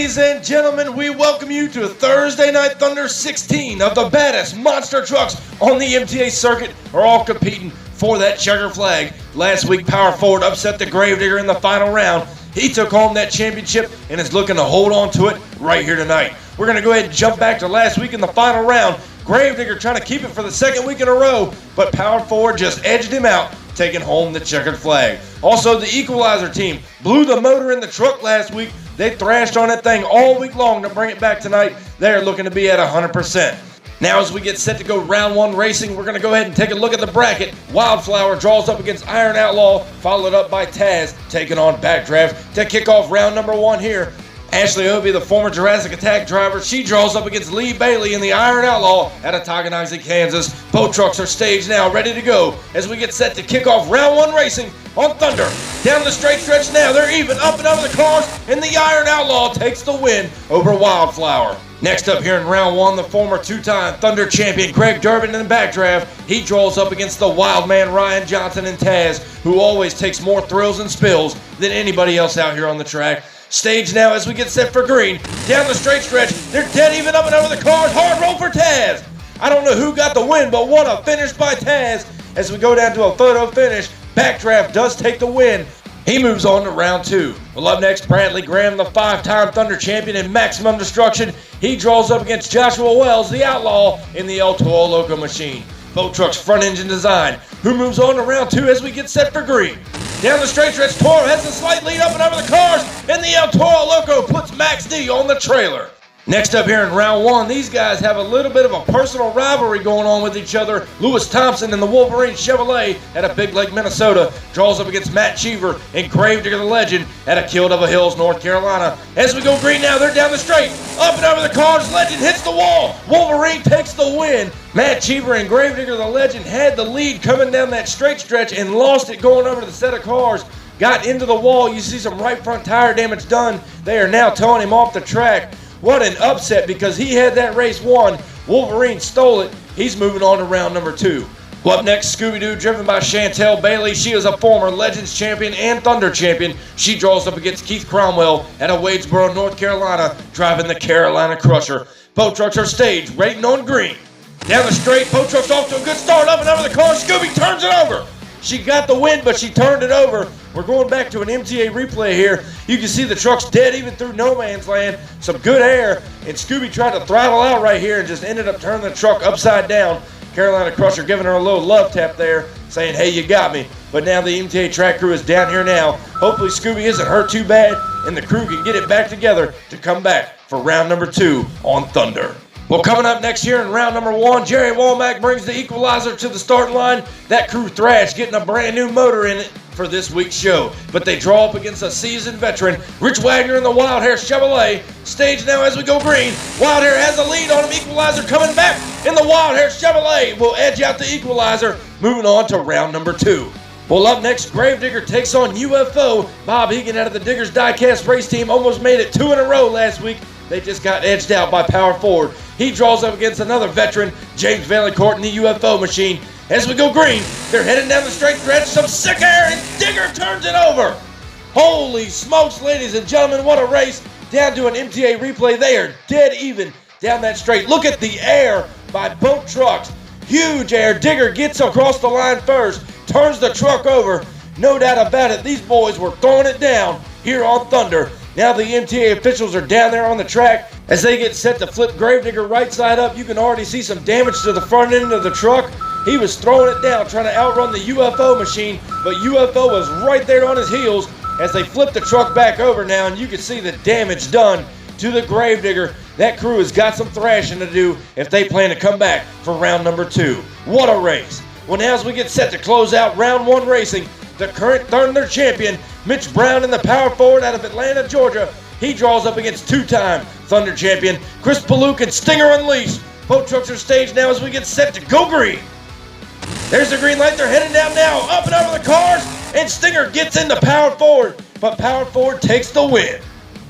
Ladies and gentlemen, we welcome you to Thursday Night Thunder 16 of the baddest monster trucks on the MTA circuit are all competing for that checker flag. Last week, Power Forward upset the Gravedigger in the final round. He took home that championship and is looking to hold on to it right here tonight. We're going to go ahead and jump back to last week in the final round. Gravedigger trying to keep it for the second week in a row, but Power Forward just edged him out, taking home the checkered flag. Also, the Equalizer team blew the motor in the truck last week. They thrashed on that thing all week long to bring it back tonight. They're looking to be at 100%. Now, as we get set to go round one racing, we're going to go ahead and take a look at the bracket. Wildflower draws up against Iron Outlaw, followed up by Taz, taking on Backdraft to kick off round number one here. Ashley Obie, the former Jurassic Attack driver, she draws up against Lee Bailey in the Iron Outlaw out of Toganoxie, Kansas. Both trucks are staged now, ready to go as we get set to kick off round one racing on Thunder. Down the straight stretch now, they're even up and over the cars, and the Iron Outlaw takes the win over Wildflower. Next up here in round one, the former two-time Thunder champion Greg Durbin in the backdraft. He draws up against the wild man Ryan Johnson and Taz, who always takes more thrills and spills than anybody else out here on the track. Stage now as we get set for green. Down the straight stretch, they're dead even up and over the cars. Hard roll for Taz. I don't know who got the win, but what a finish by Taz. As we go down to a photo finish, Backdraft does take the win. He moves on to round two. Well, up next, Bradley Graham, the five-time Thunder champion in Maximum Destruction. He draws up against Joshua Wells, the Outlaw, in the Toro Loco machine. Both trucks front engine design. Who moves on to round two as we get set for green. Down the straight stretch, Toro has a slight lead up and over the cars, and the Toro Loco puts Max D on the trailer. Next up here in round one, these guys have a little bit of a personal rivalry going on with each other. Lewis Thompson and the Wolverine Chevrolet out of Big Lake, Minnesota, draws up against Matt Cheever and Gravedigger the Legend out of Kildova Hills, North Carolina. As we go green now, they're down the straight, up and over the cars, Legend hits the wall. Wolverine takes the win. Matt Cheever and Gravedigger the Legend had the lead coming down that straight stretch and lost it going over the set of cars. Got into the wall. You see some right front tire damage done. They are now towing him off the track. What an upset, because he had that race won. Wolverine stole it. He's moving on to round number two. Well, up next, Scooby-Doo, driven by Chantel Bailey. She is a former Legends champion and Thunder champion. She draws up against Keith Cromwell out of Wadesboro, North Carolina, driving the Carolina Crusher. Both trucks are staged, waiting on green. Down the straight, both trucks off to a good start, up and over the car. Scooby turns it over. She got the win, but she turned it over. We're going back to an MTA replay here. You can see the truck's dead even through no man's land. Some good air, and Scooby tried to throttle out right here and just ended up turning the truck upside down. Carolina Crusher giving her a little love tap there, saying, hey, you got me. But now the MTA track crew is down here now. Hopefully Scooby isn't hurt too bad, and the crew can get it back together to come back for round number two on Thunder. Well, coming up next year in round number one, Jerry Womack brings the Equalizer to the starting line. That crew thrashed, getting a brand new motor in it for this week's show. But they draw up against a seasoned veteran, Rich Wagner in the Wild Hair Chevrolet. Stage now as we go green. Wild Hair has a lead on him. Equalizer coming back, and the Wild Hair Chevrolet will edge out the Equalizer, moving on to round number two. Well, up next, Gravedigger takes on UFO. Bob Egan out of the Diggers Diecast race team almost made it 2 in a row last week. They just got edged out by Power Forward. He draws up against another veteran, James Vaillancourt in the UFO machine. As we go green, they're heading down the straight stretch, some sick air, and Digger turns it over. Holy smokes, ladies and gentlemen, what a race. Down to an MTA replay, they are dead even down that straight. Look at the air by both trucks. Huge air. Digger gets across the line first, turns the truck over. No doubt about it, these boys were throwing it down here on Thunder. Now the MTA officials are down there on the track. As they get set to flip Gravedigger right side up, you can already see some damage to the front end of the truck. He was throwing it down, trying to outrun the UFO machine, but UFO was right there on his heels as they flip the truck back over now, and you can see the damage done to the Gravedigger. That crew has got some thrashing to do if they plan to come back for round number two. What a race. Well, now as we get set to close out round one racing, the current Thunder champion, Mitch Brown in the Power Forward out of Atlanta, Georgia. He draws up against two-time Thunder champion Chris Paluk and Stinger Unleashed. Both trucks are staged now as we get set to go green. There's the green light. They're heading down now, up and over the cars, and Stinger gets into Power Forward, but Power Forward takes the win.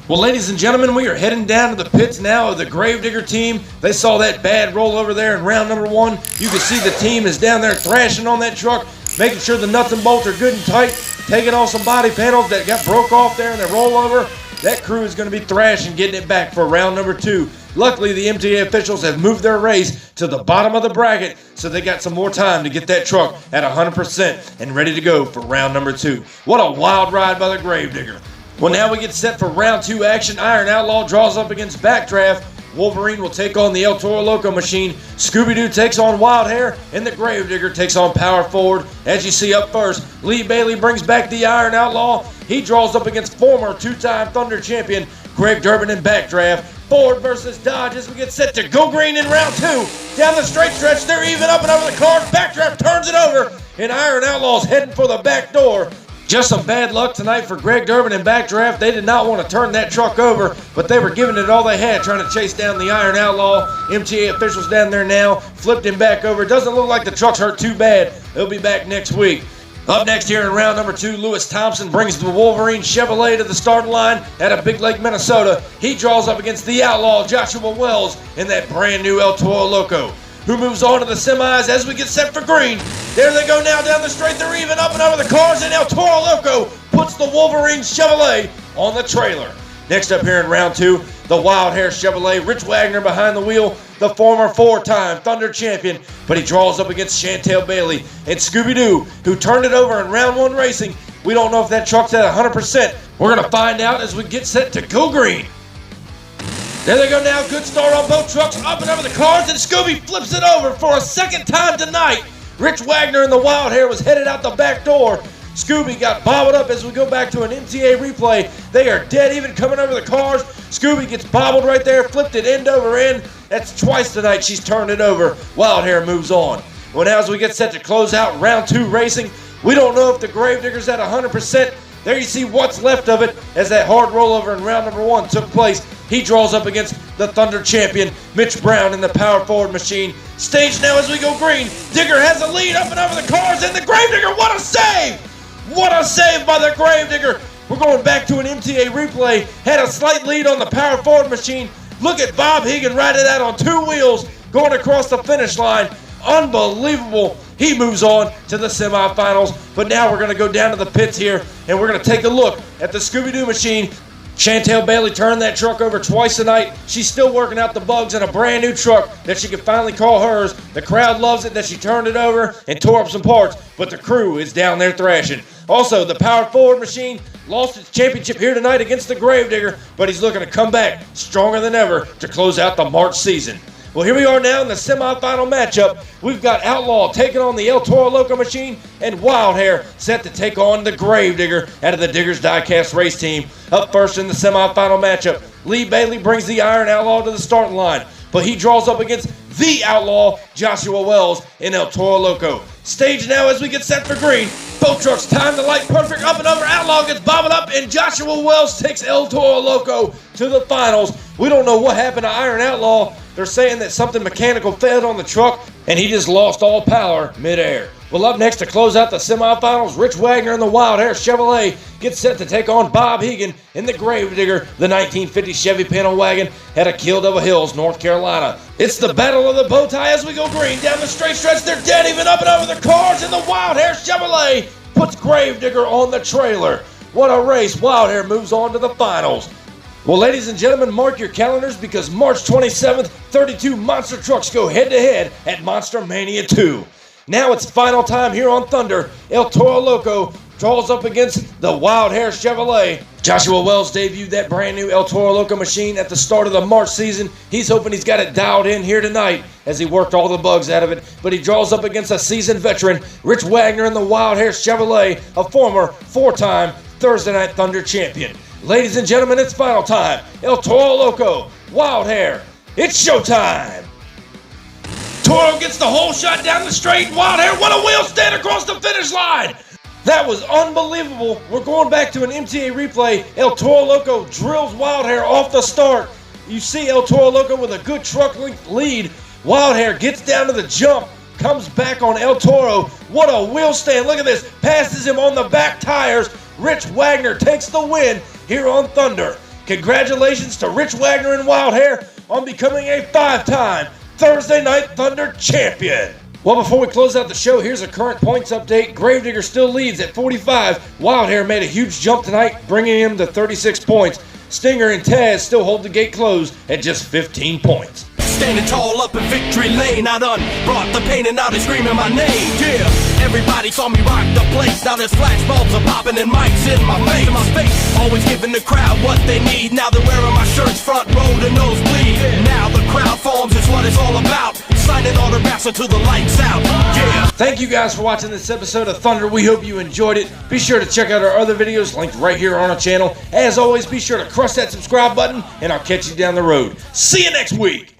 Well, ladies and gentlemen, we are heading down to the pits now of the Gravedigger team. They saw that bad roll over there in round number one. You can see the team is down there thrashing on that truck, making sure the nuts and bolts are good and tight, taking off some body panels that got broke off there in the rollover. that crew is going to be thrashing, getting it back for round number 2. Luckily, the MTA officials have moved their race to the bottom of the bracket, so they got some more time to get that truck at 100% and ready to go for round number 2. What a wild ride by the Gravedigger. Well, now we get set for round 2 action. Iron Outlaw draws up against Backdraft. Wolverine will take on the El Toro Loco machine. Scooby-Doo takes on Wild Hair, and the Gravedigger takes on Power Forward. As you see up first, Lee Bailey brings back the Iron Outlaw. He draws up against former 2-time Thunder champion Greg Durbin and Backdraft. Ford versus Dodge as we get set to go green in round 2. Down the straight stretch, they're even up and over the cars. Backdraft turns it over, and Iron Outlaw's heading for the back door. Just some bad luck tonight for Greg Durbin and Backdraft. They did not want to turn that truck over, but they were giving it all they had, trying to chase down the Iron Outlaw. MTA officials down there now flipped him back over. Doesn't look like the truck's hurt too bad. He'll be back next week. Up next here in round number 2, Lewis Thompson brings the Wolverine Chevrolet to the starting line out of Big Lake, Minnesota. He draws up against the Outlaw Joshua Wells in that brand new El Toro Loco, who moves on to the semis as we get set for green. There they go now down the straight. They're even up and over the cars, and El Toro Loco puts the Wolverine Chevrolet on the trailer. Next up here in round 2, the Wild Hair Chevrolet. Rich Wagner behind the wheel, the former 4-time Thunder champion, but he draws up against Chantel Bailey and Scooby-Doo, who turned it over in round 1 racing. We don't know if that truck's at 100%. We're going to find out as we get set to go green. There they go now, good start on both trucks, up and over the cars, and Scooby flips it over for a second time tonight. Rich Wagner and the Wild Hair was headed out the back door. Scooby got bobbled up as we go back to an MTA replay. They are dead even coming over the cars. Scooby gets bobbled right there, flipped it end over end. That's twice tonight she's turned it over. Wild Hair moves on. Well, now as we get set to close out round 2 racing, we don't know if the Gravedigger's at 100%. There you see what's left of it as that hard rollover in round number 1 took place. He draws up against the Thunder champion, Mitch Brown, in the Power Forward machine. Staged now as we go green. Digger has a lead up and over the cars, and the Gravedigger, what a save! What a save by the Gravedigger. We're going back to an MTA replay. Had a slight lead on the Power Forward machine. Look at Bob Hegan riding that on 2 wheels, going across the finish line. Unbelievable. He moves on to the semifinals. But now we're going to go down to the pits here, and we're going to take a look at the Scooby-Doo machine. Chantel Bailey turned that truck over twice tonight. She's still working out the bugs in a brand new truck that she can finally call hers. The crowd loves it that she turned it over and tore up some parts, but the crew is down there thrashing. Also, the Power Forward machine lost its championship here tonight against the Gravedigger, but he's looking to come back stronger than ever to close out the March season. Well, here we are now in the semifinal matchup. We've got Outlaw taking on the El Toro Loco machine, and Wild Hair set to take on the Gravedigger out of the Diggers Diecast race team. Up first in the semifinal matchup, Lee Bailey brings the Iron Outlaw to the starting line, but he draws up against the Outlaw Joshua Wells in El Toro Loco. Stage now as we get set for green. Both trucks time the light perfect, up and over. Outlaw gets bobbled up, and Joshua Wells takes El Toro Loco to the finals. We don't know what happened to Iron Outlaw. They're saying that something mechanical failed on the truck, and he just lost all power midair. Well, up next to close out the semifinals, Rich Wagner and the Wild Hair Chevrolet get set to take on Bob Hegan in the Gravedigger, the 1950 Chevy panel wagon out of Kildover Hills, North Carolina. It's the battle of the bow tie as we go green. Down the straight stretch, they're dead even up and over the cars, and the Wild Hair Chevrolet puts Gravedigger on the trailer. What a race. Wild Hair moves on to the finals. Well, ladies and gentlemen, mark your calendars because March 27th, 32 monster trucks go head-to-head at Monster Mania 2. Now it's final time here on Thunder. El Toro Loco draws up against the Wild Hair Chevrolet. Joshua Wells debuted that brand new El Toro Loco machine at the start of the March season. He's hoping he's got it dialed in here tonight as he worked all the bugs out of it. But he draws up against a seasoned veteran, Rich Wagner and the Wild Hair Chevrolet, a former 4-time Thursday Night Thunder champion. Ladies and gentlemen, it's final time. El Toro Loco, Wild Hair, it's showtime. Toro gets the whole shot down the straight. Wild Hair, what a wheel stand across the finish line. That was unbelievable. We're going back to an MTA replay. El Toro Loco drills Wild Hair off the start. You see El Toro Loco with a good truck length lead. Wild Hair gets down to the jump, comes back on El Toro. What a wheel stand. Look at this. Passes him on the back tires. Rich Wagner takes the win here on Thunder. Congratulations to Rich Wagner and Wild Hair on becoming a 5-time Thursday Night Thunder champion. Well, before we close out the show, here's a current points update. Gravedigger still leads at 45. Wild Hair made a huge jump tonight, bringing him to 36 points. Stinger and Taz still hold the gate closed at just 15 points. Standing tall up in victory lane, I done brought the pain and now they screaming my name. Yeah, everybody saw me rock the place. Now there's flashbulbs are popping and mics in my face. Always giving the crowd what they need. Now they're wearing my shirts front row to nosebleed. Now the crowd forms is what it's all about. Signing autographs until the lights out. Yeah. Thank you guys for watching this episode of Thunder. We hope you enjoyed it. Be sure to check out our other videos linked right here on our channel. As always, be sure to crush that subscribe button, and I'll catch you down the road. See you next week.